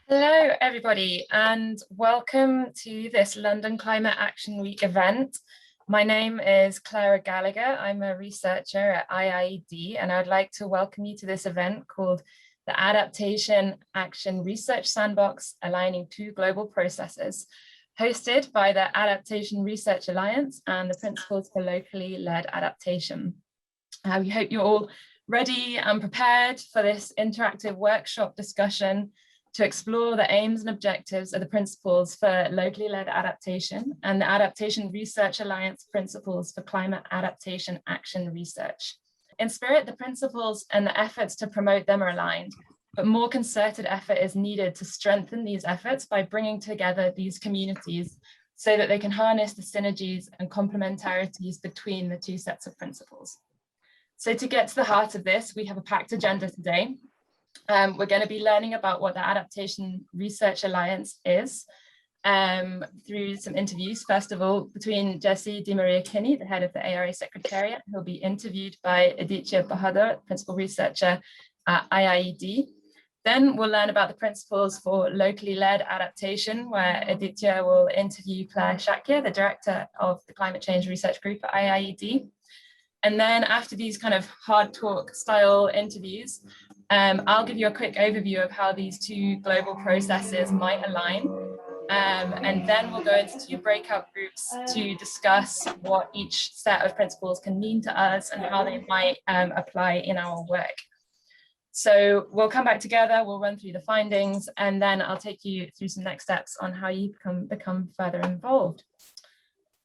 Hello, everybody, and welcome to this London Climate Action Week event. My name is Clara Gallagher. I'm a researcher at IIED, and I'd like to welcome you to this event called the Adaptation Action Research Sandbox, Aligning Two Global Processes, hosted by the Adaptation Research Alliance and the Principles for Locally Led Adaptation. We hope you're all ready and prepared for this interactive workshop discussion to explore the aims and objectives of the Principles for Locally Led Adaptation and the Adaptation Research Alliance Principles for Climate Adaptation Action Research. In spirit, the principles and the efforts to promote them are aligned, but more concerted effort is needed to strengthen these efforts by bringing together these communities so that they can harness the synergies and complementarities between the two sets of principles. So to get to the heart of this, we have a packed agenda today. We're going to be learning about what the Adaptation Research Alliance is through some interviews, first of all, between Jessie DeMaria-Kinney, the head of the ARA Secretariat, who'll be interviewed by Aditya Bahadur, principal researcher at IIED. Then we'll learn about the Principles for Locally Led Adaptation, where Aditya will interview Clare Shakya, the director of the Climate Change Research Group at IIED. And then after these kind of hard talk style interviews, I'll give you a quick overview of how these two global processes might align. And then we'll go into two breakout groups to discuss what each set of principles can mean to us and how they might apply in our work. So we'll come back together, we'll run through the findings, and then I'll take you through some next steps on how you can become further involved.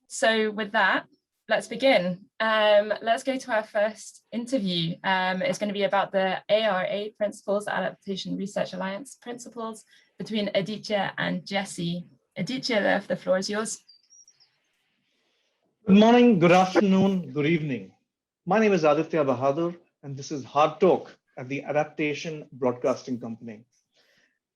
So with that, let's begin. Let's go to our first interview. It's going to be about the ARA Principles, the Adaptation Research Alliance Principles, between Aditya and Jessie. Aditya, the floor is yours. Good morning, good afternoon, good evening. My name is Aditya Bahadur, and this is Hard Talk at the Adaptation Broadcasting Company.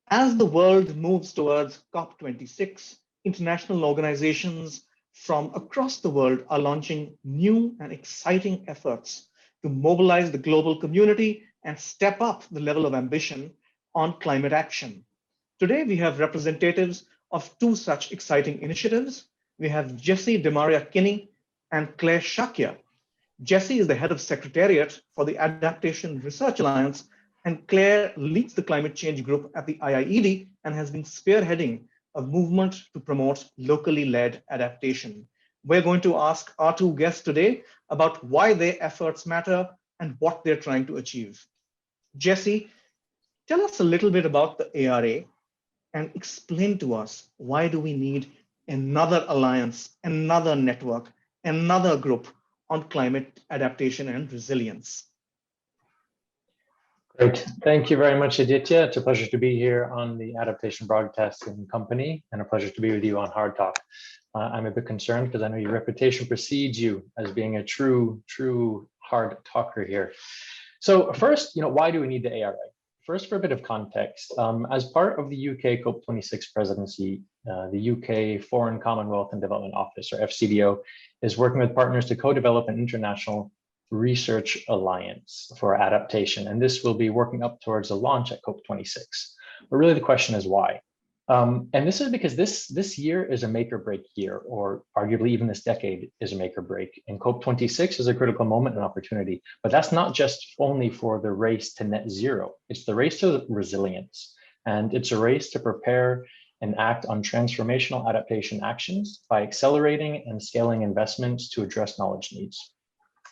As the world moves towards COP26, international organizations from across the world are launching new and exciting efforts to mobilize the global community and step up the level of ambition on climate action. Today, we have representatives of two such exciting initiatives. We have Jessie DeMaria-Kinney and Clare Shakya. Jessie is the head of secretariat for the Adaptation Research Alliance, and Clare leads the climate change group at the IIED and has been spearheading a movement to promote locally led adaptation. We're going to ask our two guests today about why their efforts matter and what they're trying to achieve. Jessie, tell us a little bit about the ARA and explain to us, why do we need another alliance, another network, another group on climate adaptation and resilience? Great. Thank you very much, Aditya. It's a pleasure to be here on the Adaptation Broadcasting Company and a pleasure to be with you on Hard Talk. I'm a bit concerned because I know your reputation precedes you as being a true hard talker here. So first, why do we need the ARA? First, for a bit of context, as part of the UK COP26 presidency, the UK Foreign Commonwealth and Development Office, or FCDO, is working with partners to co-develop an international research alliance for adaptation. And this will be working up towards a launch at COP26. But really the question is why? And this is because this year is a make or break year, or arguably even this decade is a make or break. And COP26 is a critical moment and opportunity, but that's not just only for the race to net zero. It's the race to resilience. And it's a race to prepare and act on transformational adaptation actions by accelerating and scaling investments to address knowledge needs.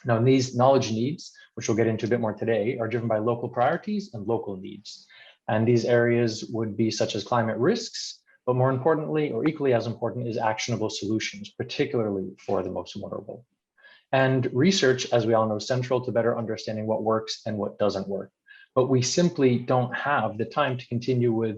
Now, these knowledge needs, which we'll get into a bit more today, are driven by local priorities and local needs. And these areas would be such as climate risks, but more importantly, or equally as important, is actionable solutions, particularly for the most vulnerable. And research, as we all know, is central to better understanding what works and what doesn't work. But we simply don't have the time to continue with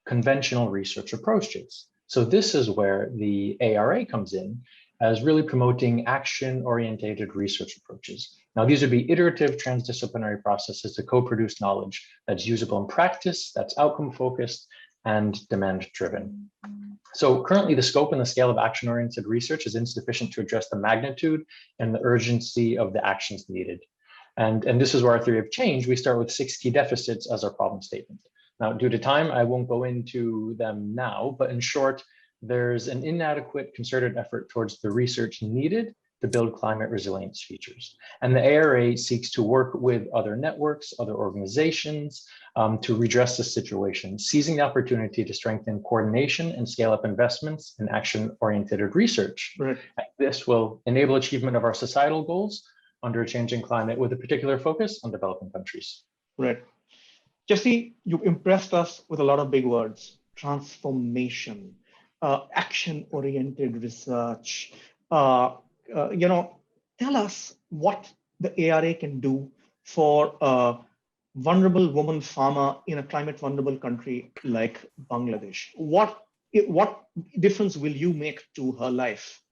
conventional research approaches. So this is where the ARA comes in, as really promoting action-oriented research approaches. Now, these would be iterative transdisciplinary processes to co-produce knowledge that's usable in practice, that's outcome-focused, and demand-driven. So currently, the scope and the scale of action-oriented research is insufficient to address the magnitude and the urgency of the actions needed. And this is where our theory of change, we start with 6 key deficits as our problem statement. Now, due to time, I won't go into them now, but in short, there's an inadequate concerted effort towards the research needed to build climate resilience features. And the ARA seeks to work with other networks, other organizations to redress the situation, seizing the opportunity to strengthen coordination and scale up investments in action-oriented research. Right. This will enable achievement of our societal goals under a changing climate with a particular focus on developing countries. Right. Jesse, you impressed us with a lot of big words: transformation, action-oriented research. Tell us what the ARA can do for a vulnerable woman farmer in a climate vulnerable country like Bangladesh. What difference will you make to her life?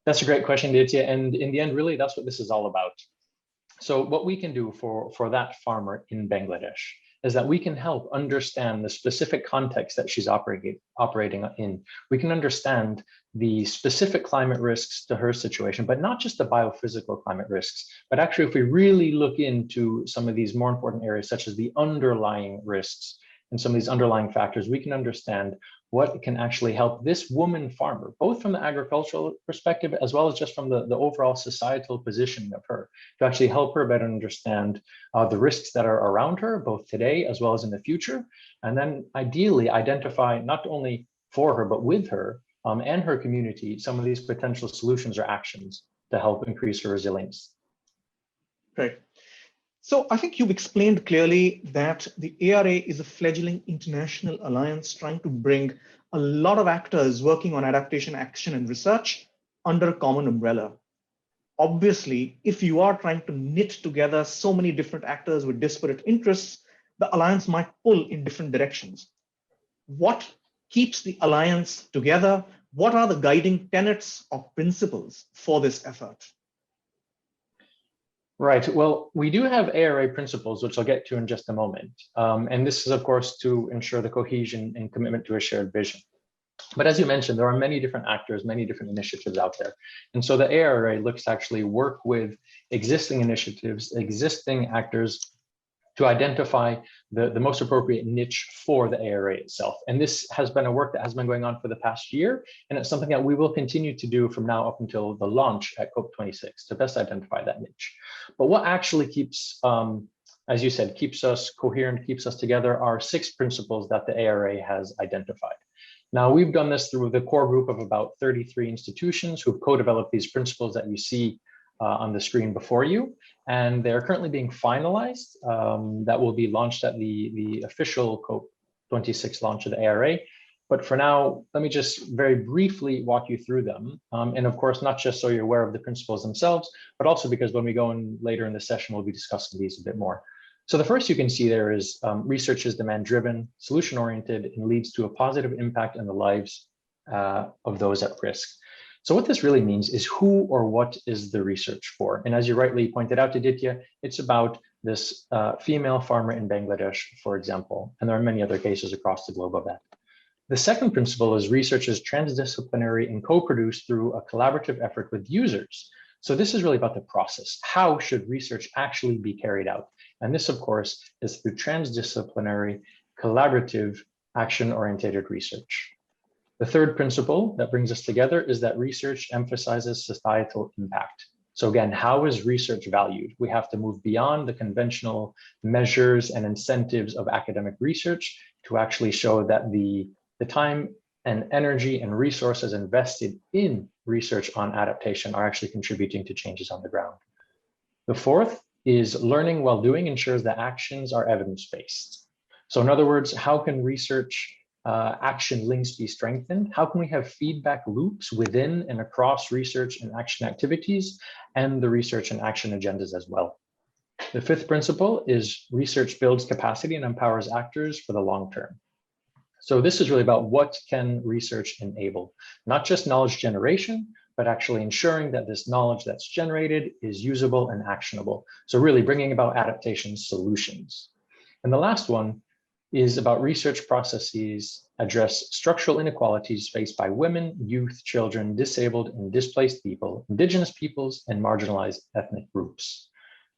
That's a great question, Aditya. And in the end, really, that's what this is all about. So what we can do for that farmer in Bangladesh is that we can help understand the specific context that she's operating in. We can understand the specific climate risks to her situation, but not just the biophysical climate risks, but actually if we really look into some of these more important areas, such as the underlying risks and some of these underlying factors, we can understand what can actually help this woman farmer, both from the agricultural perspective, as well as just from the overall societal positioning of her, to actually help her better understand the risks that are around her, both today as well as in the future, and then ideally identify not only for her, but with her and her community, some of these potential solutions or actions to help increase her resilience. Right. So I think you've explained clearly that the ARA is a fledgling international alliance trying to bring a lot of actors working on adaptation, action, and research under a common umbrella. Obviously, if you are trying to knit together so many different actors with disparate interests, the alliance might pull in different directions. What keeps the alliance together? What are the guiding tenets or principles for this effort? Right. Well, we do have ARA principles, which I'll get to in just a moment. And this is, of course, to ensure the cohesion and commitment to a shared vision. But as you mentioned, there are many different actors, many different initiatives out there. And so the ARA looks to actually work with existing initiatives, existing actors, to identify the most appropriate niche for the ARA itself. And this has been a work that has been going on for the past year, and it's something that we will continue to do from now up until the launch at COP26 to best identify that niche. But what actually keeps, as you said, keeps us coherent, keeps us together are 6 principles that the ARA has identified. Now, we've done this through the core group of about 33 institutions who've co-developed these principles that you see on the screen before you, and they're currently being finalized. That will be launched at the official COP26 launch of the ARA. But for now, let me just very briefly walk you through them. And of course, not just so you're aware of the principles themselves, but also because when we go in later in the session, we'll be discussing these a bit more. So the first you can see there is research is demand-driven, solution-oriented, and leads to a positive impact on the lives of those at risk. So what this really means is who or what is the research for? And as you rightly pointed out, Aditya, it's about this female farmer in Bangladesh, for example, and there are many other cases across the globe of that. The second principle is research is transdisciplinary and co-produced through a collaborative effort with users. So this is really about the process. How should research actually be carried out? And this, of course, is through transdisciplinary, collaborative, action-oriented research. The third principle that brings us together is that research emphasizes societal impact. So again, how is research valued? We have to move beyond the conventional measures and incentives of academic research to actually show that the time and energy and resources invested in research on adaptation are actually contributing to changes on the ground. The fourth is learning while doing ensures that actions are evidence-based. So in other words, how can research action links be strengthened? How can we have feedback loops within and across research and action activities and the research and action agendas as well? The fifth principle is research builds capacity and empowers actors for the long term. So this is really about what can research enable, not just knowledge generation, but actually ensuring that this knowledge that's generated is usable and actionable. So really bringing about adaptation solutions. And the last one is about research processes address structural inequalities faced by women, youth, children, disabled and displaced people, indigenous peoples, and marginalized ethnic groups.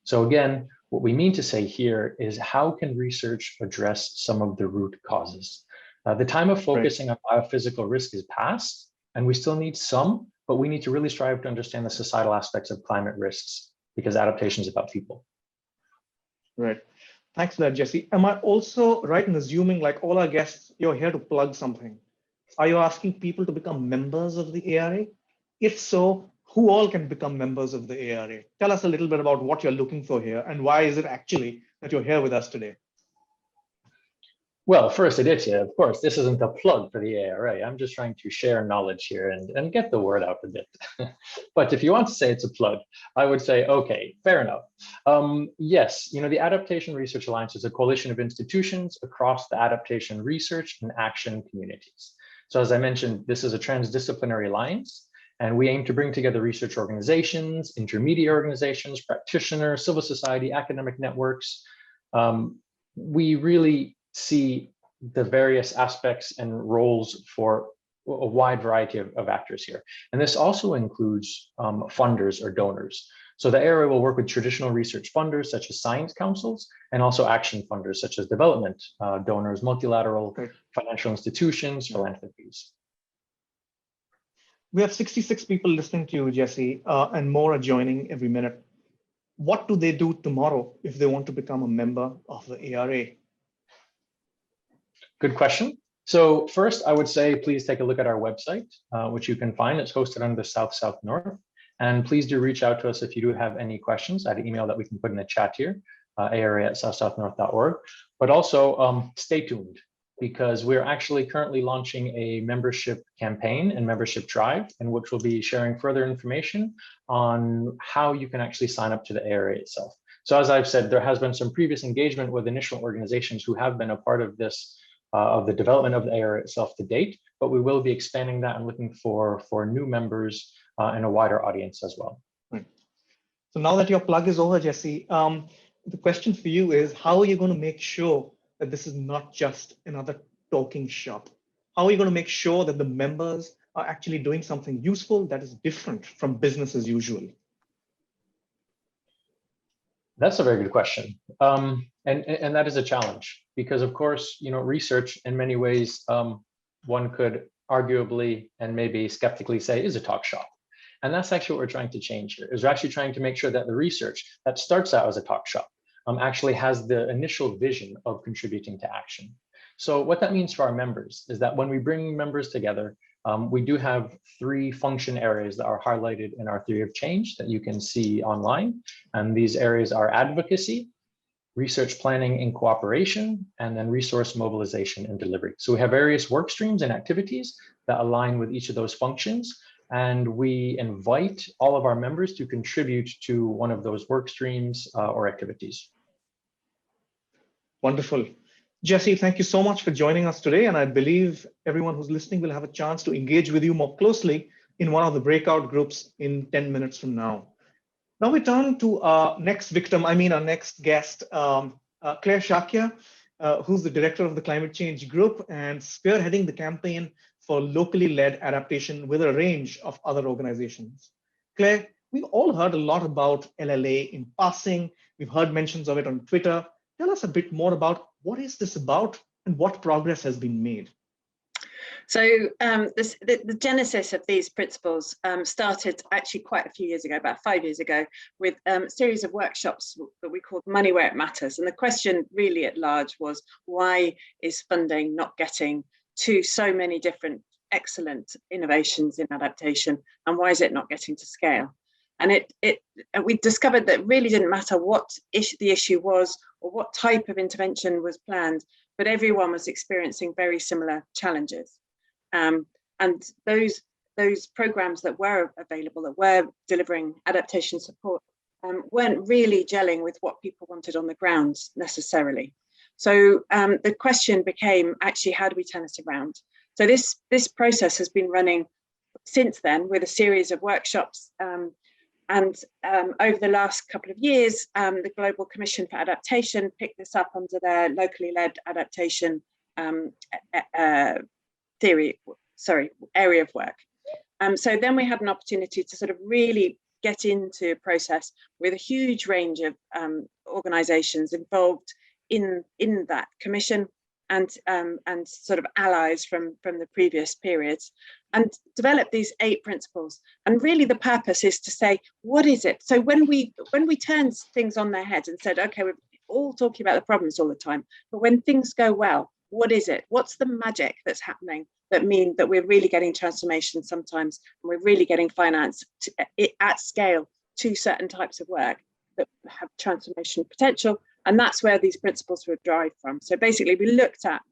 So again, What we mean to say here is how can research address some of the root causes? The time of focusing on biophysical risk is past, and we still need some, but we need to really strive to understand the societal aspects of climate risks because adaptation is about people. Right. Thanks for that, Jesse. Am I also right in assuming, like all our guests, you're here to plug something? Are you asking people to become members of the ARA? If so, who all can become members of the ARA? Tell us a little bit about what you're looking for here and why is it actually that you're here with us today? Well, first, Aditya, of course, this isn't a plug for the ARA. I'm just trying to share knowledge here and get the word out a bit. But if you want to say it's a plug, I would say, okay, fair enough. Yes, the Adaptation Research Alliance is a coalition of institutions across the adaptation research and action communities. So as I mentioned, this is a transdisciplinary alliance, and we aim to bring together research organizations, intermediate organizations, practitioners, civil society, academic networks. We really see the various aspects and roles for a wide variety of actors here. And this also includes funders or donors. So the ARA will work with traditional research funders such as science councils and also action funders such as development donors, multilateral financial institutions, philanthropies. We have 66 people listening to you, Jesse, and more are joining every minute. What do they do tomorrow if they want to become a member of the ARA? Good question. So first, I would say, please take a look at our website, which you can find. It's hosted under South-South-North. And please do reach out to us if you do have any questions at an email that we can put in the chat here, ara@southsouthnorth.org. But also stay tuned because we're actually currently launching a membership campaign and membership drive in which we'll be sharing further information on how you can actually sign up to the ARA itself. So as I've said, there has been some previous engagement with initial organizations who have been a part of this of the development of the ARA itself to date, but we will be expanding that and looking for new members and a wider audience as well. Right. So now that your plug is over, Jesse, the question for you is, how are you going to make sure that this is not just another talking shop? How are you going to make sure that the members are actually doing something useful that is different from business as usual? That's a very good question. And that is a challenge because, of course, research in many ways, one could arguably and maybe skeptically say is a talk shop. And that's actually what we're trying to change here, is we're actually trying to make sure that the research that starts out as a talk shop actually has the initial vision of contributing to action. So what that means for our members is that when we bring members together, we do have 3 function areas that are highlighted in our theory of change that you can see online. And these areas are advocacy, research planning and cooperation, and then resource mobilization and delivery. So we have various work streams and activities that align with each of those functions. And we invite all of our members to contribute to one of those work streams or activities. Wonderful. Jesse, thank you so much for joining us today. And I believe everyone who's listening will have a chance to engage with you more closely in one of the breakout groups in 10 minutes from now. Now we turn to our next victim, our next guest, Clare Shakya, who's the director of the Climate Change Group and spearheading the campaign for locally led adaptation with a range of other organizations. Clare, we've all heard a lot about LLA in passing. We've heard mentions of it on Twitter. Tell us a bit more about what is this about and what progress has been made. So the genesis of these principles started actually quite a few years ago, about 5 years ago, with a series of workshops that we called Money Where It Matters. And the question really at large was, why is funding not getting to so many different excellent innovations in adaptation, and why is it not getting to scale? And we discovered that it really didn't matter what the issue was or what type of intervention was planned, but everyone was experiencing very similar challenges. And those programs that were available, that were delivering adaptation support, weren't really gelling with what people wanted on the ground necessarily. So the question became, actually, how do we turn this around? So this process has been running since then with a series of workshops. And over the last couple of years, the Global Commission for Adaptation picked this up under their locally led adaptation area of work. So then we had an opportunity to sort of really get into a process with a huge range of organisations involved in that commission, and sort of allies from the previous periods, and develop these 8 principles. And really the purpose is to say, what is it? So when we turn things on their head and said, okay, we're all talking about the problems all the time, but when things go well, what is it? What's the magic that's happening that mean that we're really getting transformation sometimes, and we're really getting finance at scale to certain types of work that have transformation potential? And that's where these principles were derived from. So basically, we looked at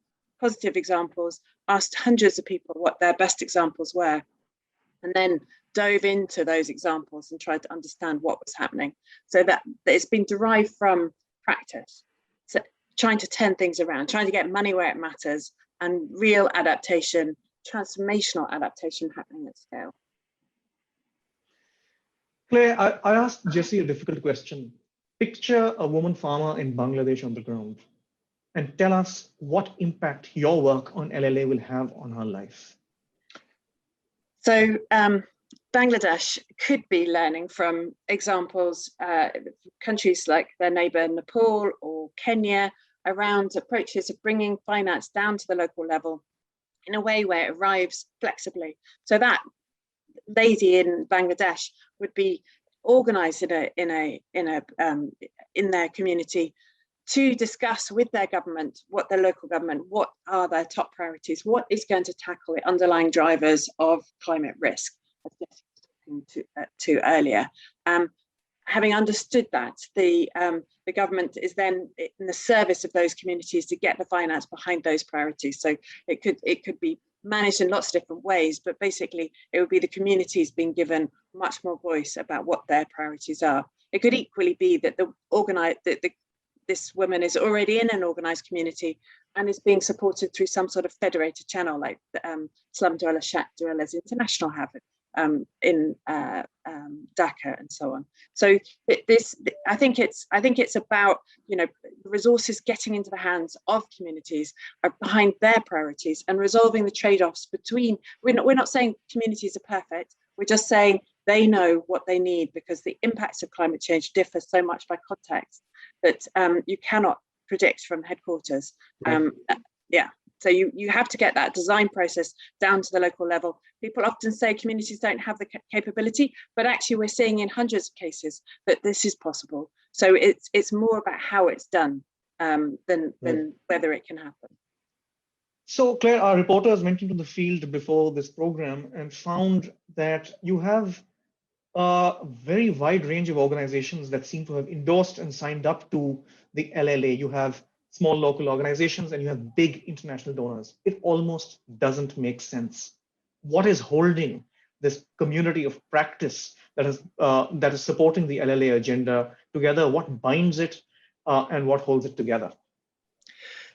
positive examples, asked hundreds of people what their best examples were, and then dove into those examples and tried to understand what was happening. So that it's been derived from practice. So trying to turn things around, trying to get money where it matters, and real adaptation, transformational adaptation happening at scale. Claire, I asked Jessie a difficult question. Picture a woman farmer in Bangladesh on the ground and tell us what impact your work on LLA will have on her life. So Bangladesh could be learning from examples, countries like their neighbour Nepal or Kenya, around approaches of bringing finance down to the local level in a way where it arrives flexibly. So that lady in Bangladesh would be organised in their community to discuss with their government, their local government, what are their top priorities, what is going to tackle the underlying drivers of climate risk, as Jesse was talking to earlier. Having understood that, the government is then in the service of those communities to get the finance behind those priorities. So it could be managed in lots of different ways, but basically it would be the communities being given much more voice about what their priorities are. It could equally be that this woman is already in an organised community and is being supported through some sort of federated channel, like Slum Dwellers International have it in Dhaka and so on. So I think it's about, you know, resources getting into the hands of communities behind their priorities and resolving the trade-offs between. We're not saying communities are perfect. We're just saying they know what they need, because the impacts of climate change differ so much by context that you cannot predict from headquarters. Right. Yeah. So you have to get that design process down to the local level. People often say communities don't have the capability, but actually we're seeing in hundreds of cases that this is possible. So it's more about how it's done than whether it can happen. So Claire, our reporters went into the field before this program and found that you have a very wide range of organizations that seem to have endorsed and signed up to the LLA. You have small local organizations and you have big international donors. It almost doesn't make sense. What is holding this community of practice that is supporting the LLA agenda together? What binds it and what holds it together?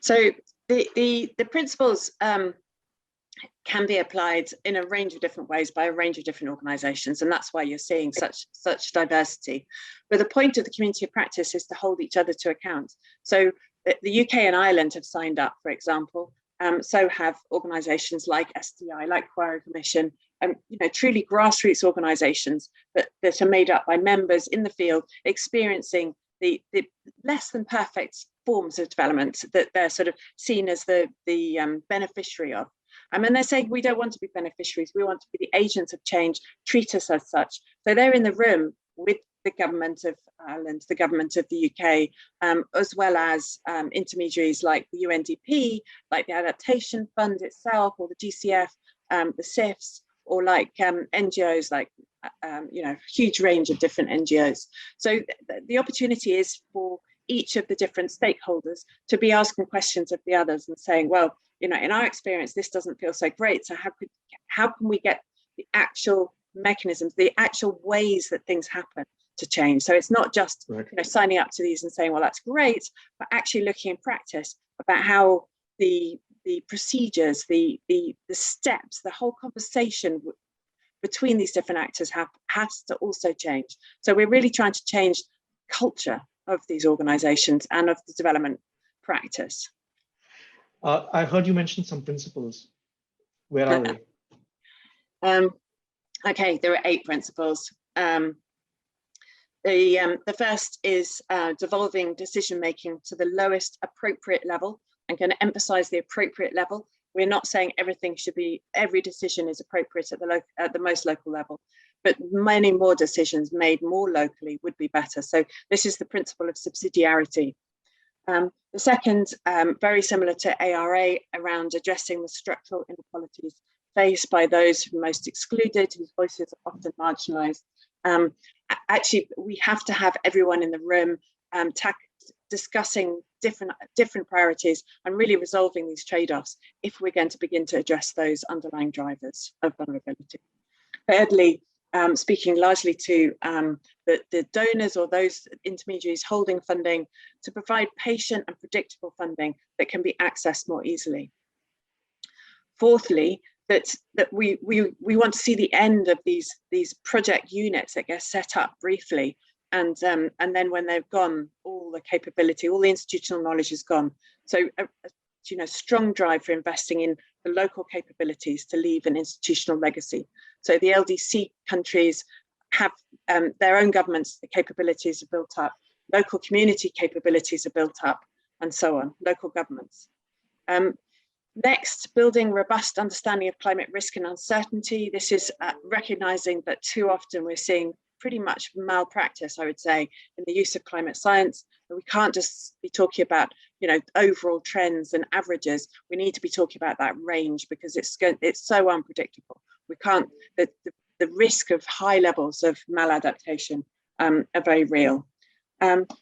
So the principles can be applied in a range of different ways by a range of different organizations, and that's why you're seeing such diversity. But the point of the community of practice is to hold each other to account. So the UK and Ireland have signed up, for example. So have organisations like SDI, like Quarry Commission, you know, truly grassroots organisations that are made up by members in the field experiencing the less than perfect forms of development that they're sort of seen as the beneficiary of. And they're saying, we don't want to be beneficiaries, we want to be the agents of change, treat us as such. So they're in the room with the government of Ireland, the government of the UK, as well as intermediaries like the UNDP, like the Adaptation Fund itself, or the GCF, the CIFs, or like NGOs, like, you know, huge range of different NGOs. So the opportunity is for each of the different stakeholders to be asking questions of the others and saying, well, you know, in our experience, this doesn't feel so great. So how can we get the actual mechanisms, the actual ways that things happen to change? So it's not just, you know, signing up to these and saying, well, that's great, but actually looking in practice about how the procedures, the steps, the whole conversation between these different actors has to also change. So we're really trying to change culture of these organizations and of the development practice. I heard you mention some principles. Where are they? Okay, there are 8 principles. The first is devolving decision-making to the lowest appropriate level. I'm going to emphasize the appropriate level. We're not saying every decision is appropriate at the most local level, but many more decisions made more locally would be better. So this is the principle of subsidiarity. The second, very similar to ARA, around addressing the structural inequalities faced by those who are most excluded, whose voices are often marginalized. Actually, we have to have everyone in the room discussing different priorities and really resolving these trade-offs if we're going to begin to address those underlying drivers of vulnerability. Thirdly, speaking largely to the donors or those intermediaries holding funding, to provide patient and predictable funding that can be accessed more easily. Fourthly, that we want to see the end of these project units that get set up briefly, and then when they've gone, all the capability, all the institutional knowledge is gone. So strong drive for investing in the local capabilities to leave an institutional legacy. So the LDC countries have their own governments, the capabilities are built up, local community capabilities are built up, and so on, local governments. Next, building robust understanding of climate risk and uncertainty. This is recognizing that too often we're seeing pretty much malpractice, I would say, in the use of climate science. We can't just be talking about, overall trends and averages. We need to be talking about that range, because it's so unpredictable. We can't. The risk of high levels of maladaptation are very real.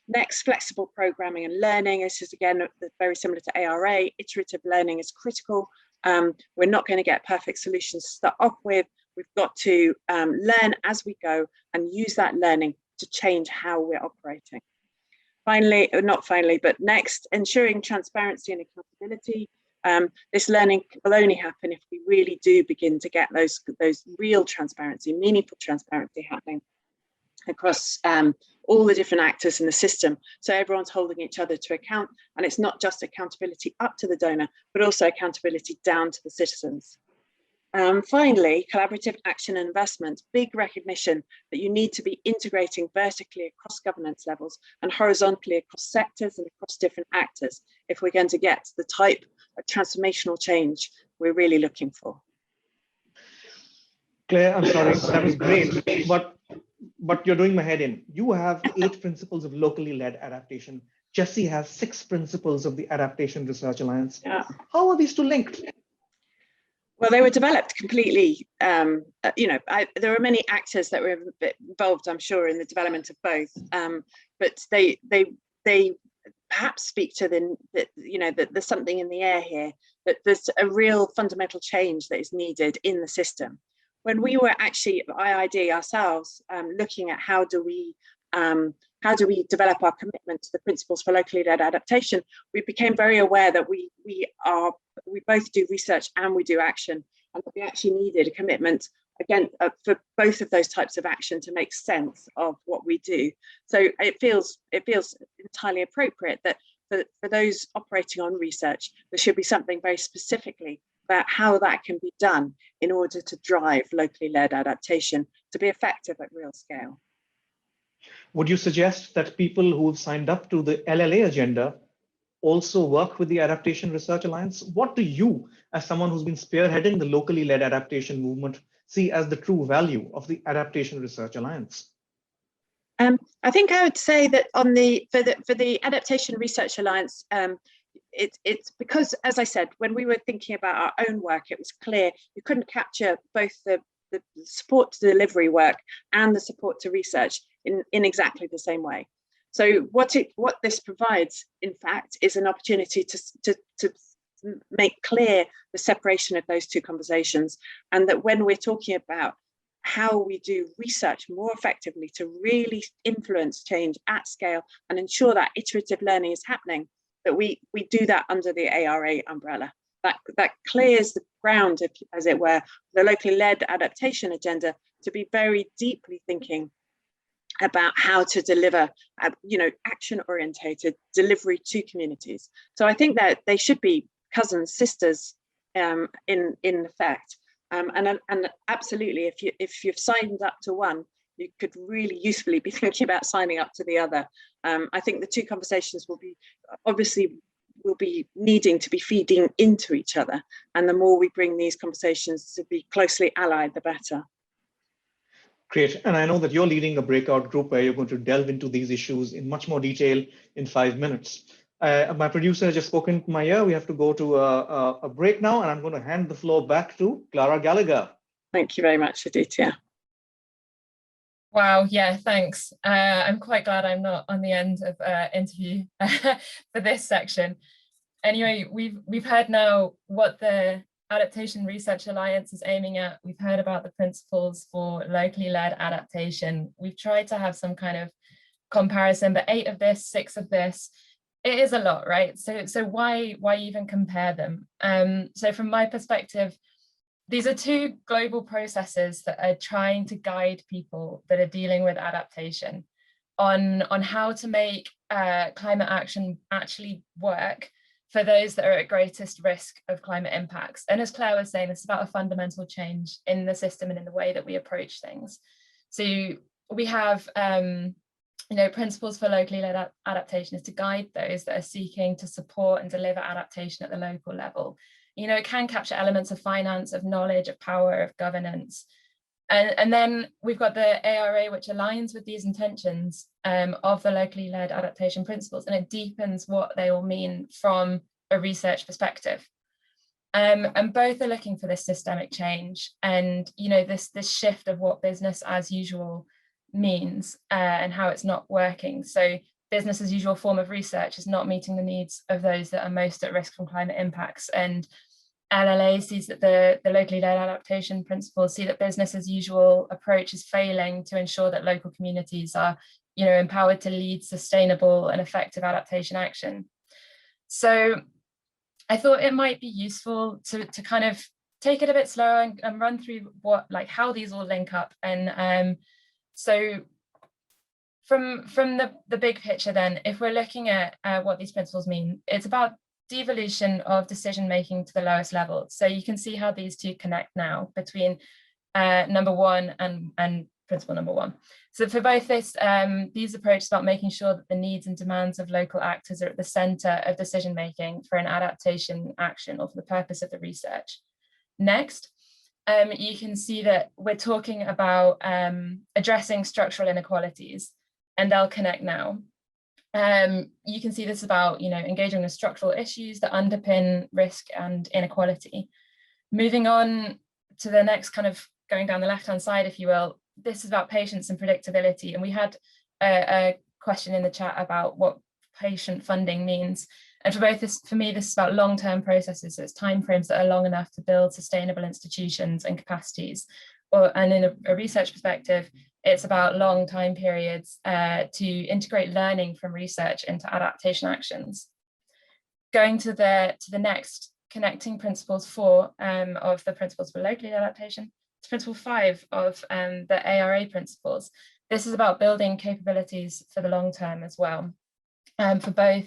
Next, flexible programming and learning. This is again very similar to ARA. Iterative learning is critical. We're not going to get perfect solutions to start off with. We've got to learn as we go and use that learning to change how we're operating. Finally, or not finally, but next, ensuring transparency and accountability. This learning will only happen if we really do begin to get those real transparency, meaningful transparency happening across all the different actors in the system. So everyone's holding each other to account, and it's not just accountability up to the donor, but also accountability down to the citizens. Finally, collaborative action and investment, big recognition that you need to be integrating vertically across governance levels and horizontally across sectors and across different actors if we're going to get the type of transformational change we're really looking for. Claire, I'm sorry, that was great, but you're doing my head in. You have 8 principles of locally led adaptation. Jesse has 6 principles of the Adaptation Research Alliance. Yeah. How are these two linked? Well, they were developed completely, there were many actors that were involved, I'm sure, in the development of both, but they perhaps speak to that there's something in the air here, that there's a real fundamental change that is needed in the system. When we were actually at IIED ourselves looking at how do we develop our commitment to the principles for locally led adaptation, we became very aware that we both do research and we do action, and that we actually needed a commitment again for both of those types of action to make sense of what we do. So it feels entirely appropriate that for those operating on research, there should be something very specifically about how that can be done in order to drive locally led adaptation to be effective at real scale. Would you suggest that people who've signed up to the LLA agenda also work with the Adaptation Research Alliance? What do you, as someone who's been spearheading the locally led adaptation movement, see as the true value of the Adaptation Research Alliance? I think I would say that for the Adaptation Research Alliance, it's because, as I said, when we were thinking about our own work, it was clear you couldn't capture both the support to delivery work and the support to research in exactly the same way. So what this provides, in fact, is an opportunity to make clear the separation of those two conversations, and that when we're talking about how we do research more effectively to really influence change at scale and ensure that iterative learning is happening, that we do that under the ARA umbrella. That clears the ground, as it were, the locally led adaptation agenda to be very deeply thinking about how to deliver, action-orientated delivery to communities. So I think that they should be cousins, sisters, in effect. And absolutely, if you've signed up to one, you could really usefully be thinking about signing up to the other. I think the two conversations will be needing to be feeding into each other, and the more we bring these conversations to be closely allied, the better. Great. And I know that you're leading a breakout group where you're going to delve into these issues in much more detail in 5 minutes. My producer has just spoken to my ear. We have to go to a break now, and I'm going to hand the floor back to Clara Gallagher. Thank you very much, Aditya. Wow, yeah, thanks. I'm quite glad I'm not on the end of interview for this section. Anyway, we've heard now what the Adaptation Research Alliance is aiming at. We've heard about the principles for locally led adaptation. We've tried to have some kind of comparison, but 8 of this, 6 of this, it is a lot, right? So why even compare them? So from my perspective, these are 2 global processes that are trying to guide people that are dealing with adaptation on how to make climate action actually work for those that are at greatest risk of climate impacts. And as Claire was saying, it's about a fundamental change in the system and in the way that we approach things. So we have principles for locally led adaptation is to guide those that are seeking to support and deliver adaptation at the local level. It can capture elements of finance, of knowledge, of power, of governance. And then we've got the ARA, which aligns with these intentions of the locally led adaptation principles, and it deepens what they all mean from a research perspective. And both are looking for this systemic change and this shift of what business as usual means and how it's not working. So business as usual form of research is not meeting the needs of those that are most at risk from climate impacts. And LLA sees that the locally led adaptation principles see that business as usual approach is failing to ensure that local communities are, empowered to lead sustainable and effective adaptation action. So I thought it might be useful to kind of take it a bit slower and run through how these all link up. And so from the big picture, then, if we're looking at what these principles mean, it's about devolution of decision making to the lowest level. So you can see how these 2 connect now between number 1 and principle number 1. So for both these approaches about making sure that the needs and demands of local actors are at the center of decision making for an adaptation action or for the purpose of the research. Next, you can see that we're talking about addressing structural inequalities, and they'll connect now. You can see this about, engaging with structural issues that underpin risk and inequality. Moving on to the next, kind of going down the left-hand side, if you will, this is about patience and predictability. And we had a question in the chat about what patient funding means. And for me, this is about long-term processes. So it's timeframes that are long enough to build sustainable institutions and capacities. And in a research perspective, it's about long time periods to integrate learning from research into adaptation actions. Going to the next, connecting principles 4 of the principles for locally adaptation to principle 5 of the ARA principles. This is about building capabilities for the long term as well. For both,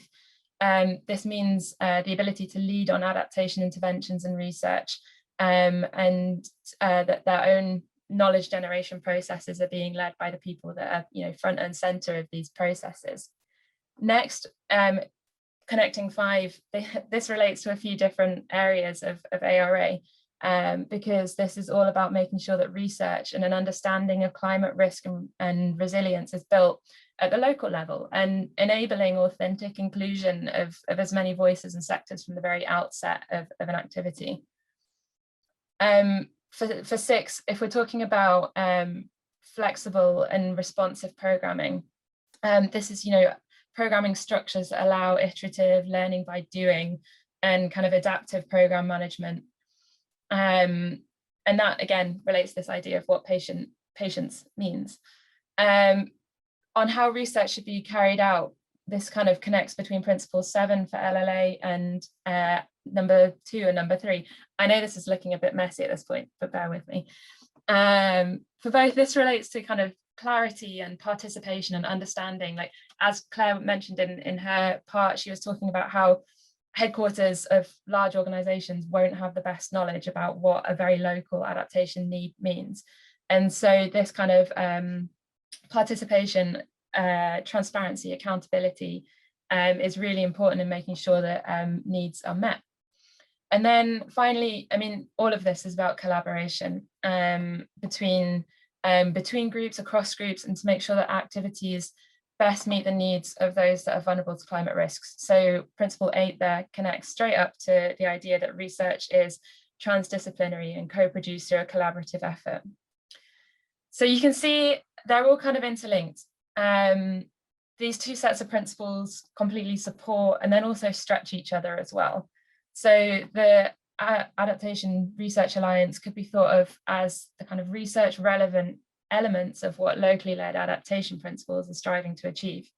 this means the ability to lead on adaptation interventions and research, and that their own knowledge generation processes are being led by the people that are front and center of these processes. Next, connecting 5, this relates to a few different areas of ARA, because this is all about making sure that research and an understanding of climate risk and resilience is built at the local level and enabling authentic inclusion of as many voices and sectors from the very outset of an activity. For 6, if we're talking about flexible and responsive programming, this is, programming structures that allow iterative learning by doing and kind of adaptive program management. And that, again, relates to this idea of what patience means. On how research should be carried out, this kind of connects between principle 7 for LLA and number 2 and number 3. I know this is looking a bit messy at this point, but bear with me. For both, this relates to kind of clarity and participation and understanding. Like, as Claire mentioned in her part, she was talking about how headquarters of large organizations won't have the best knowledge about what a very local adaptation need means. And so this kind of participation, transparency, accountability is really important in making sure that needs are met. And then finally, I mean, all of this is about collaboration between groups, across groups, and to make sure that activities best meet the needs of those that are vulnerable to climate risks. So Principle 8 there connects straight up to the idea that research is transdisciplinary and co-produced through a collaborative effort. So you can see they're all kind of interlinked. These two sets of principles completely support and then also stretch each other as well. So the Adaptation Research Alliance could be thought of as the kind of research relevant elements of what locally led adaptation principles are striving to achieve.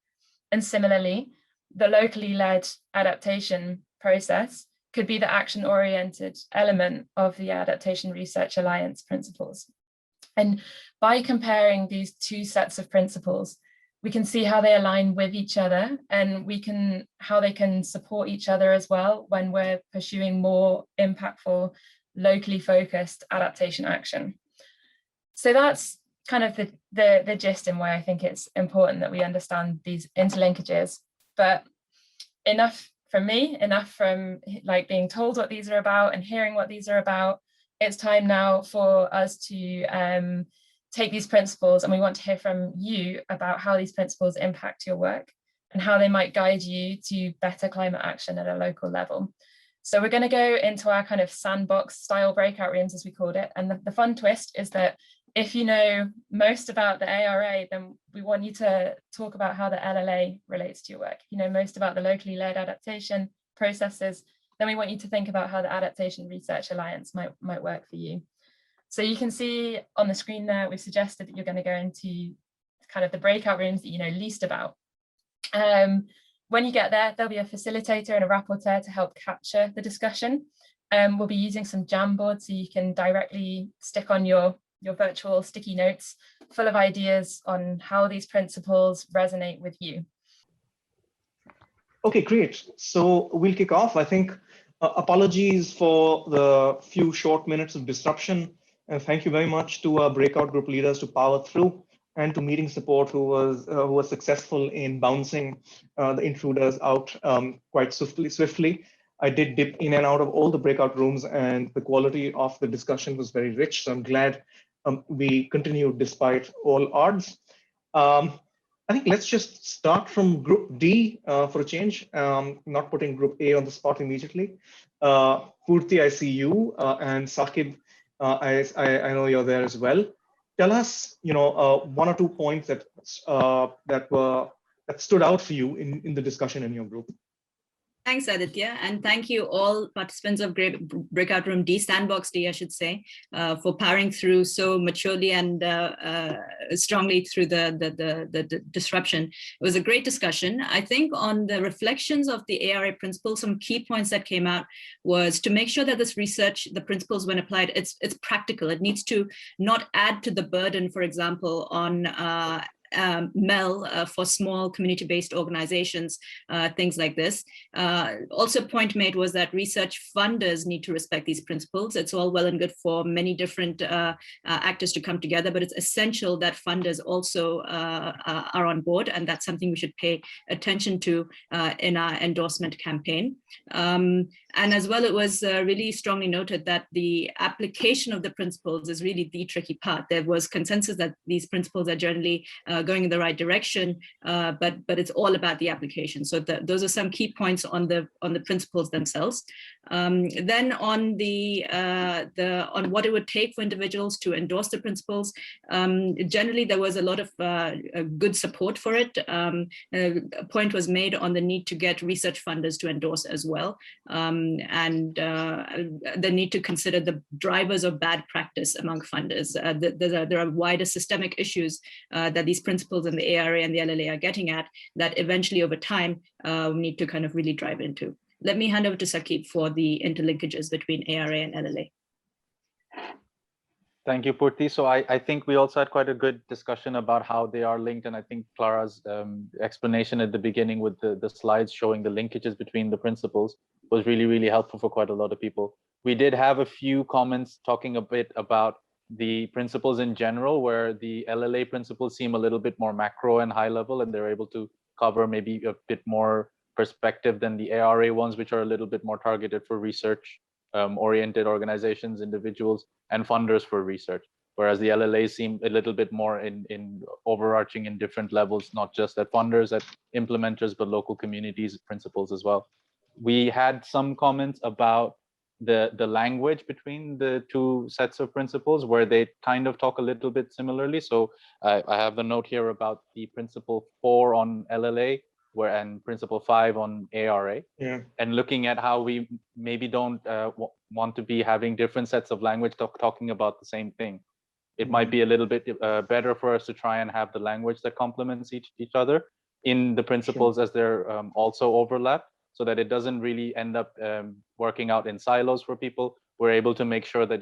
And similarly, the locally led adaptation process could be the action-oriented element of the Adaptation Research Alliance principles. And by comparing these two sets of principles, we can see how they align with each other, and how they can support each other as well when we're pursuing more impactful, locally focused adaptation action. So that's kind of the gist in why I think it's important that we understand these interlinkages. But enough from me, enough from like being told what these are about and hearing what these are about. It's time now for us to take these principles, and we want to hear from you about how these principles impact your work and how they might guide you to better climate action at a local level. So we're going to go into our kind of sandbox style breakout rooms, as we called it. And the fun twist is that if you know most about the ARA, then we want you to talk about how the LLA relates to your work. If you know most about the locally led adaptation processes, then we want you to think about how the Adaptation Research Alliance might work for you. So you can see on the screen there, we've suggested that you're going to go into kind of the breakout rooms that you know least about. When you get there, there'll be a facilitator and a rapporteur to help capture the discussion. We'll be using some Jamboards so you can directly stick on your virtual sticky notes full of ideas on how these principles resonate with you. Okay, great. So we'll kick off. I think apologies for the few short minutes of disruption. And thank you very much to our breakout group leaders to power through, and to meeting support who was successful in bouncing the intruders out quite swiftly. I did dip in and out of all the breakout rooms, and the quality of the discussion was very rich. So I'm glad we continued despite all odds. I think let's just start from Group D for a change, not putting Group A on the spot immediately. Purti, I see you, and Saqib, I know you're there as well. Tell us, one or two points that stood out for you in the discussion in your group. Thanks, Aditya, and thank you all participants of Breakout Room D, Sandbox D, I should say, for powering through so maturely and strongly through the disruption. It was a great discussion. I think on the reflections of the ARA principles, some key points that came out was to make sure that this research, the principles when applied, it's practical. It needs to not add to the burden, for example, on MEL for small community-based organizations, things like this. Also, a point made was that research funders need to respect these principles. It's all well and good for many different actors to come together, but it's essential that funders also are on board, and that's something we should pay attention to in our endorsement campaign. And as well, it was really strongly noted that the application of the principles is really the tricky part. There was consensus that these principles are generally going in the right direction, but it's all about the application. So those are some key points on the principles themselves. Then on on what it would take for individuals to endorse the principles, generally there was a lot of good support for it. A point was made on the need to get research funders to endorse as well. And the need to consider the drivers of bad practice among funders. There are wider systemic issues that these principles in the ARA and the LLA are getting at that eventually over time we need to kind of really drive into. Let me hand over to Saqib for the interlinkages between ARA and LLA. Thank you, Purti. So I think we also had quite a good discussion about how they are linked. And I think Clara's explanation at the beginning with the slides showing the linkages between the principles was really, really helpful for quite a lot of people. We did have a few comments talking a bit about the principles in general, where the LLA principles seem a little bit more macro and high level, and they're able to cover maybe a bit more perspective than the ARA ones, which are a little bit more targeted for research oriented organizations, individuals, and funders for research. Whereas the LLAs seem a little bit more in overarching in different levels, not just at funders, at implementers, but local communities principles as well. We had some comments about the language between the two sets of principles, where they kind of talk a little bit similarly. So I have a note here about the principle 4 on LLA, and principle 5 on ARA, and looking at how we maybe don't want to be having different sets of language talking about the same thing. It might be a little bit better for us to try and have the language that complements each other in the principles as they're also overlap, so that it doesn't really end up working out in silos for people. We're able to make sure that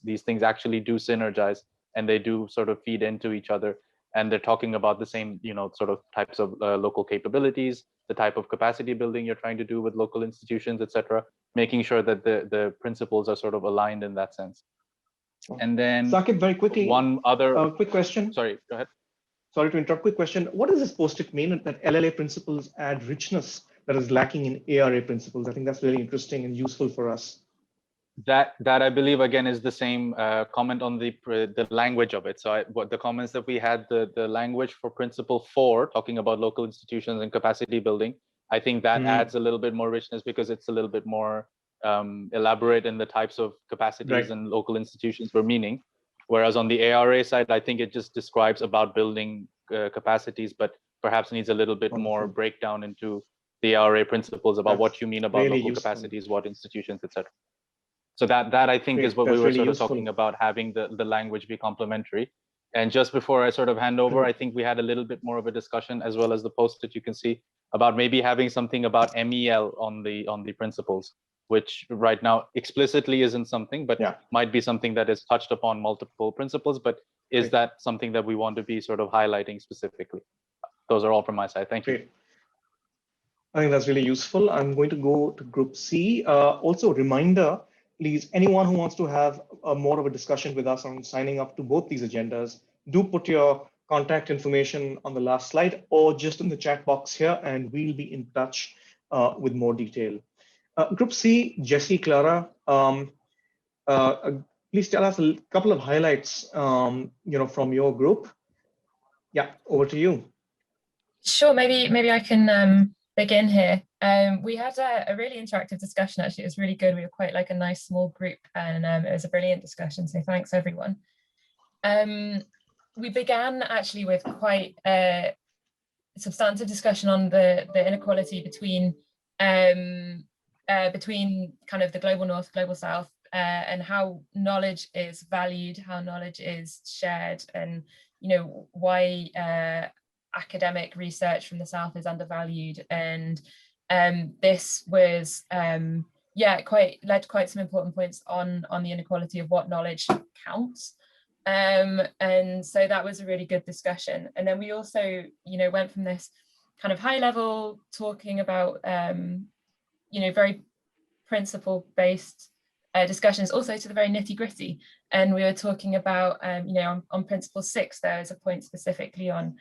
these things actually do synergize, and they do sort of feed into each other, and they're talking about the same sort of types of local capabilities, the type of capacity building you're trying to do with local institutions, etc., making sure that the principles are sort of aligned in that sense. And then Saqib, very quickly, one other quick question. Sorry, go ahead. Sorry to interrupt. Quick question. What does this post-it mean that LLA principles add richness that is lacking in ARA principles? I think that's really interesting and useful for us. That I believe again is the same comment on the language of it. So what the comments that we had, the language for principle 4 talking about local institutions and capacity building, I think that adds a little bit more richness, because it's a little bit more elaborate in the types of capacities and local institutions we're meaning. Whereas on the ARA side, I think it just describes about building capacities, but perhaps needs a little bit more breakdown into the ARA principles about what you mean about really local capacities, what institutions, etc. So that I think is what we were really sort of talking about, having the language be complementary. And just before I sort of hand over, I think we had a little bit more of a discussion, as well as the post that you can see, about maybe having something about MEL on the principles, which right now explicitly isn't something, but might be something that is touched upon multiple principles. But is that something that we want to be sort of highlighting specifically? Those are all from my side. Thank you. I think that's really useful. I'm going to go to Group C. Also, a reminder, please, anyone who wants to have more of a discussion with us on signing up to both these agendas, do put your contact information on the last slide or just in the chat box here, and we'll be in touch with more detail. Group C, Jesse, Clara, please tell us a couple of highlights, from your group. Yeah, over to you. Sure, maybe I can begin here. We had a really interactive discussion. Actually, it was really good. We were quite like a nice small group, and it was a brilliant discussion. So thanks everyone. We began actually with quite a substantive discussion on the inequality between kind of the global north, global south, and how knowledge is valued, how knowledge is shared, and why academic research from the south is undervalued. And this was led to quite some important points on the inequality of what knowledge counts. And so that was a really good discussion. And then we also went from this kind of high level talking about very principle based discussions also to the very nitty gritty. And we were talking about on principle 6 there is a point specifically on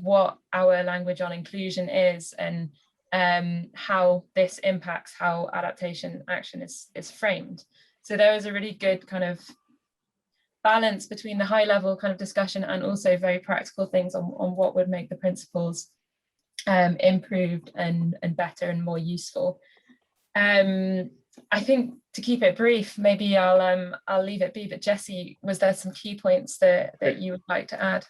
what our language on inclusion is, and how this impacts how adaptation action is framed. So there was a really good kind of balance between the high level kind of discussion and also very practical things on what would make the principles improved and better and more useful. I think to keep it brief, maybe I'll leave it be, but Jesse, was there some key points that you would like to add?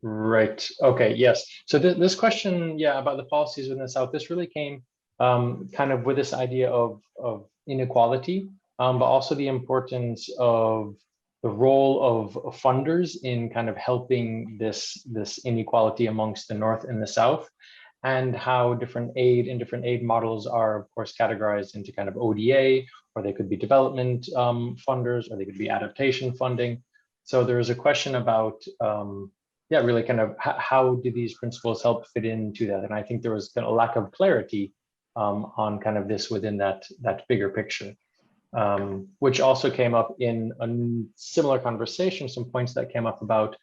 Right. Okay. Yes. So this question, about the policies in the South, this really came kind of with this idea of inequality, but also the importance of the role of funders in kind of helping this inequality amongst the North and the South, and how different aid models are, of course, categorized into kind of ODA, or they could be development funders, or they could be adaptation funding. So there is a question about really kind of how do these principles help fit into that? And I think there was kind of a lack of clarity on kind of this within that bigger picture. which also came up in a similar conversation, some points that came up about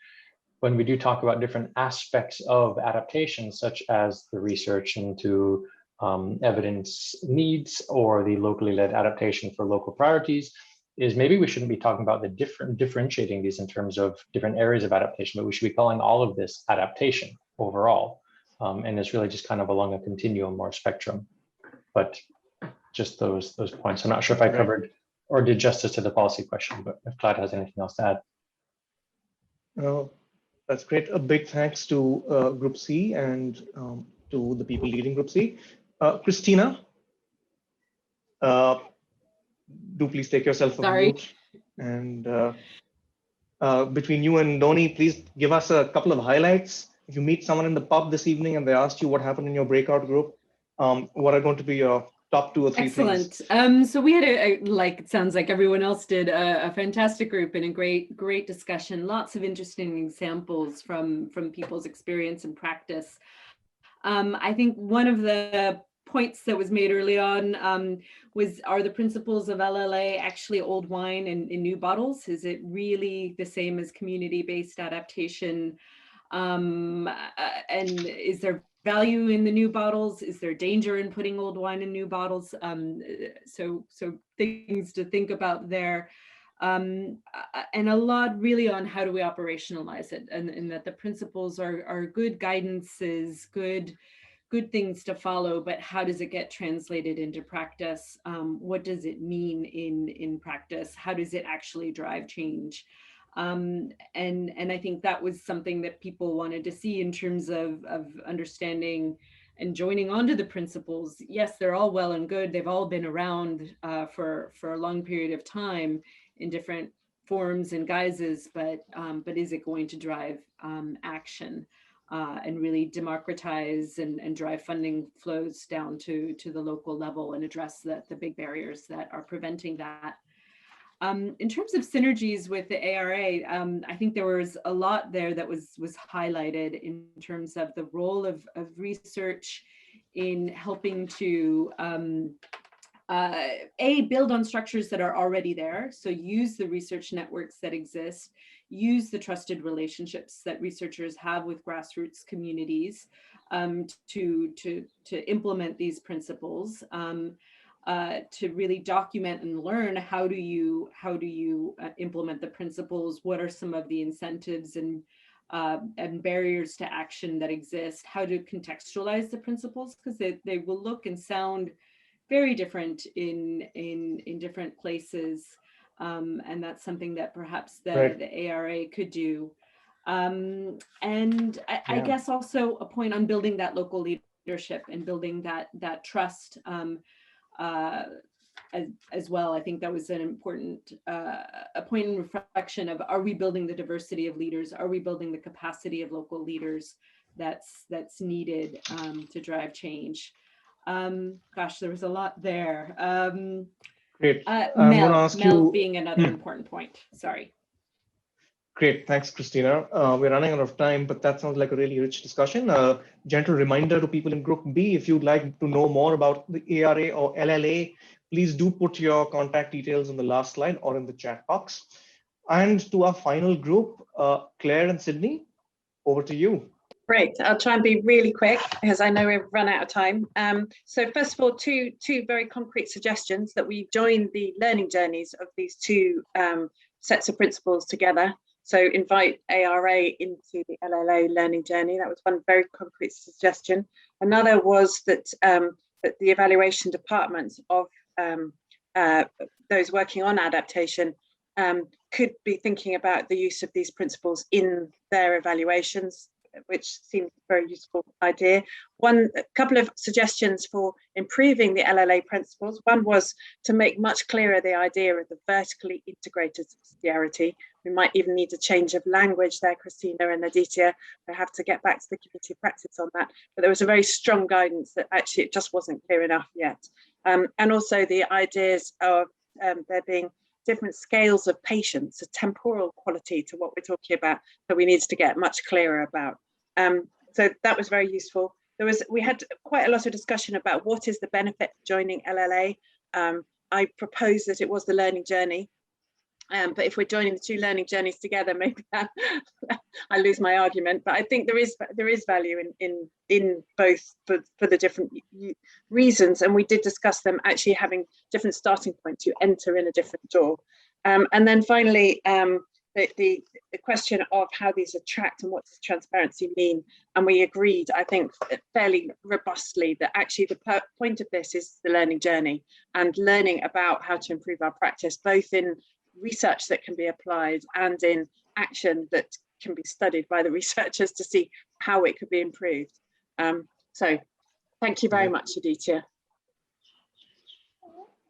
when we do talk about different aspects of adaptation, such as the research into evidence needs or the locally led adaptation for local priorities, is maybe we shouldn't be talking about the differentiating these in terms of different areas of adaptation, but we should be calling all of this adaptation overall. And it's really just kind of along a continuum or spectrum. But just those points. I'm not sure if I covered or did justice to the policy question, but if Clyde has anything else to add. Oh, that's great. A big thanks to Group C and to the people leading Group C. Christina, do please take yourself off mute. And between you and Doni, please give us a couple of highlights. If you meet someone in the pub this evening and they asked you what happened in your breakout group, what are going to be your top 2 or 3 Excellent. things? So we had like it sounds like everyone else did, a fantastic group and a great discussion. Lots of interesting examples from people's experience and practice. I think one of the points that was made early on are the principles of LLA actually old wine in new bottles? Is it really the same as community-based adaptation? And is there value in the new bottles? Is there danger in putting old wine in new bottles? So things to think about there. And a lot really on how do we operationalize it, and that the principles are good guidances, good things to follow, but how does it get translated into practice? What does it mean in practice? How does it actually drive change? And I think that was something that people wanted to see in terms of understanding and joining onto the principles. Yes, they're all well and good. They've all been around for a long period of time in different forms and guises, but is it going to drive action and really democratize and drive funding flows down to the local level and address the big barriers that are preventing that? In terms of synergies with the ARA, I think there was a lot there that was highlighted in terms of the role of research in helping to build on structures that are already there. So use the research networks that exist, use the trusted relationships that researchers have with grassroots communities to implement these principles. To really document and learn how do you implement the principles, what are some of the incentives and barriers to action that exist, how to contextualize the principles, because they will look and sound very different in different places, and that's something that perhaps the ARA could do. And I guess also a point on building that local leadership and building that trust as well. I think that was an important a point in reflection of, are we building the diversity of leaders? Are we building the capacity of local leaders that's needed to drive change? Gosh, there was a lot there. Great. Mel being another important point. Sorry. Great, thanks, Christina. We're running out of time, but that sounds like a really rich discussion. Gentle reminder to people in Group B, if you'd like to know more about the ARA or LLA, please do put your contact details on the last slide or in the chat box. And to our final group, Claire and Sydney, over to you. Great, I'll try and be really quick because I know we've run out of time. So first of all, two very concrete suggestions that we join the learning journeys of these two sets of principles together. So invite ARA into the LLA learning journey. That was one very concrete suggestion. Another was that, that the evaluation departments of those working on adaptation could be thinking about the use of these principles in their evaluations, which seems a very useful idea. A couple of suggestions for improving the LLA principles. One was to make much clearer the idea of the vertically integrated subsidiarity. We might even need a change of language there, Christina and Aditya. We have to get back to the community practice on that. But there was a very strong guidance that actually it just wasn't clear enough yet. And also the ideas of there being different scales of patience, a temporal quality to what we're talking about that we needed to get much clearer about. So that was very useful. We had quite a lot of discussion about what is the benefit of joining LLA. I proposed that it was the learning journey. But if we're joining the two learning journeys together, maybe I lose my argument. But I think there is value in both for the different reasons, and we did discuss them actually having different starting points. You enter in a different door, and then finally the question of how these attract and what does transparency mean. And we agreed, I think, fairly robustly that actually the point of this is the learning journey and learning about how to improve our practice, both in research that can be applied and in action that can be studied by the researchers to see how it could be improved. So thank you very much, Aditya.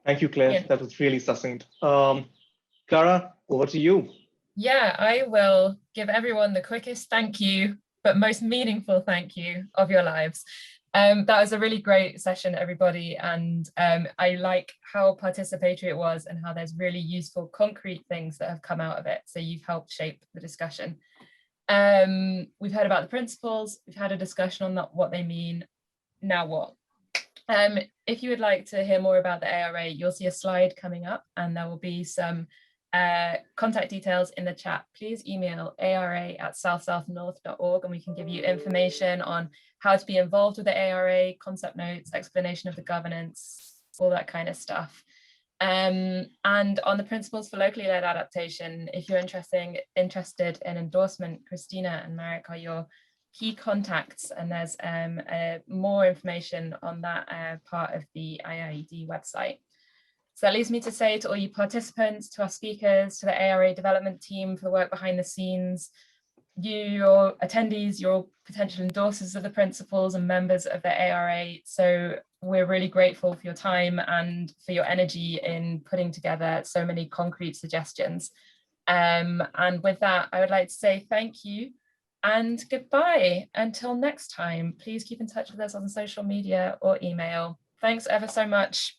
Thank you, Claire. Yeah. That was really succinct. Clara, over to you. Yeah, I will give everyone the quickest thank you, but most meaningful thank you of your lives. That was a really great session, everybody, and I like how participatory it was and how there's really useful concrete things that have come out of it. So you've helped shape the discussion. We've heard about the principles, we've had a discussion on what they mean. Now what? If you would like to hear more about the ARA, you'll see a slide coming up and there will be some contact details in the chat. Please email ara@southsouthnorth.org and we can give you information on how to be involved with the ARA, concept notes, explanation of the governance, all that kind of stuff. And on the principles for locally led adaptation, if you're interested in endorsement, Christina and Marek are your key contacts, and there's more information on that part of the IIED website. So that leaves me to say to all you participants, to our speakers, to the ARA development team for the work behind the scenes, your attendees, your potential endorsers of the principles and members of the ARA. So we're really grateful for your time and for your energy in putting together so many concrete suggestions. And with that, I would like to say thank you and goodbye. Until next time, please keep in touch with us on social media or email. Thanks ever so much.